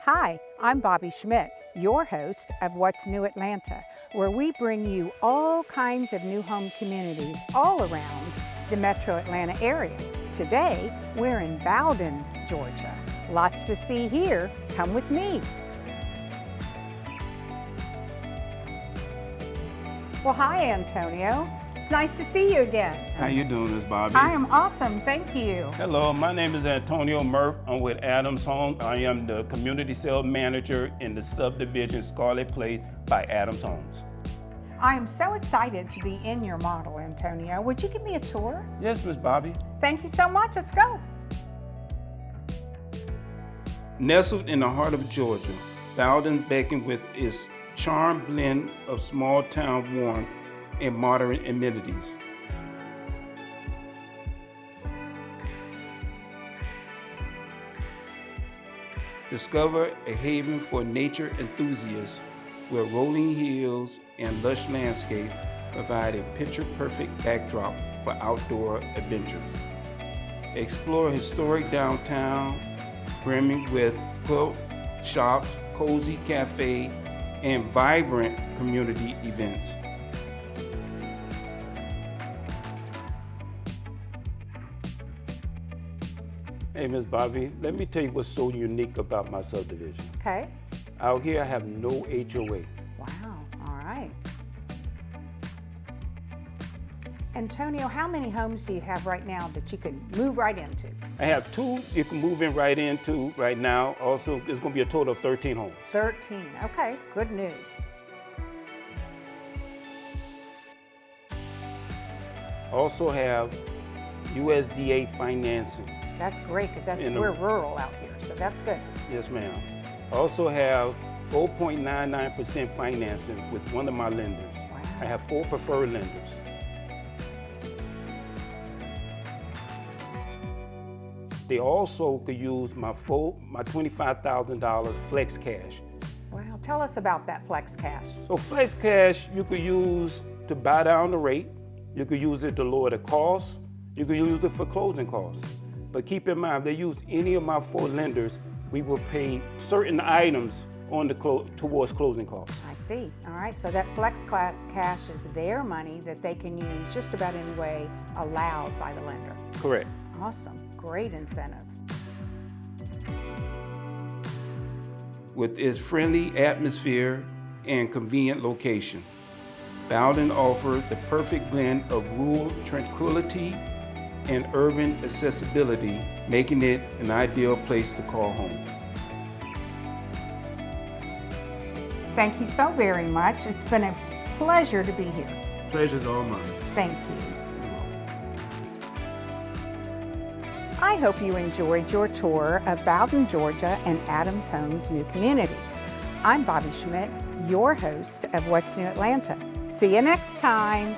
Hi, I'm Bobby Schmidt, your host of What's New Atlanta, where we bring you all kinds of new home communities all around the metro Atlanta area. Today, we're in Bowdon, Georgia. Lots to see here. Come with me. Well, hi, Antonio. It's nice to see you again. How you doing, Miss Bobby? I am awesome, thank you. Hello, my name is Antonio Murph. I'm with Adams Homes. I am the community sales manager in the subdivision Scarlett Place by Adams Homes. I am so excited to be in your model, Antonio. Would you give me a tour? Yes, Miss Bobby. Thank you so much. Let's go. Nestled in the heart of Georgia, Bowdon beckons with its charm blend of small town warmth and modern amenities. Discover a haven for nature enthusiasts where rolling hills and lush landscape provide a picture-perfect backdrop for outdoor adventures. Explore historic downtown, brimming with quilt shops, cozy cafe, and vibrant community events. Hey, Miss Bobby, let me tell you what's so unique about my subdivision. Okay. Out here, I have no HOA. Wow, all right. Antonio, how many homes do you have right now that you can move right into? I have two you can move in right into right now. Also, there's going to be a total of 13 homes. 13, okay, good news. Also have USDA financing. That's great, because we're rural out here, so that's good. Yes, ma'am. I also have 4.99% financing with one of my lenders. Wow. I have 4 preferred lenders. They also could use my $25,000 flex cash. Wow, tell us about that flex cash. So flex cash you could use to buy down the rate. You could use it to lower the cost. You could use it for closing costs. But keep in mind, if they use any of my 4 lenders, we will pay certain items on towards closing costs. I see. All right, so that flex cash is their money that they can use just about any way allowed by the lender. Correct. Awesome. Great incentive. With its friendly atmosphere and convenient location, Bowdon offers the perfect blend of rural tranquility and urban accessibility, making it an ideal place to call home. Thank you so very much. It's been a pleasure to be here. Pleasure's all mine. Thank you. I hope you enjoyed your tour of Bowdon, Georgia and Adams Homes New Communities. I'm Bobby Schmidt, your host of What's New Atlanta. See you next time.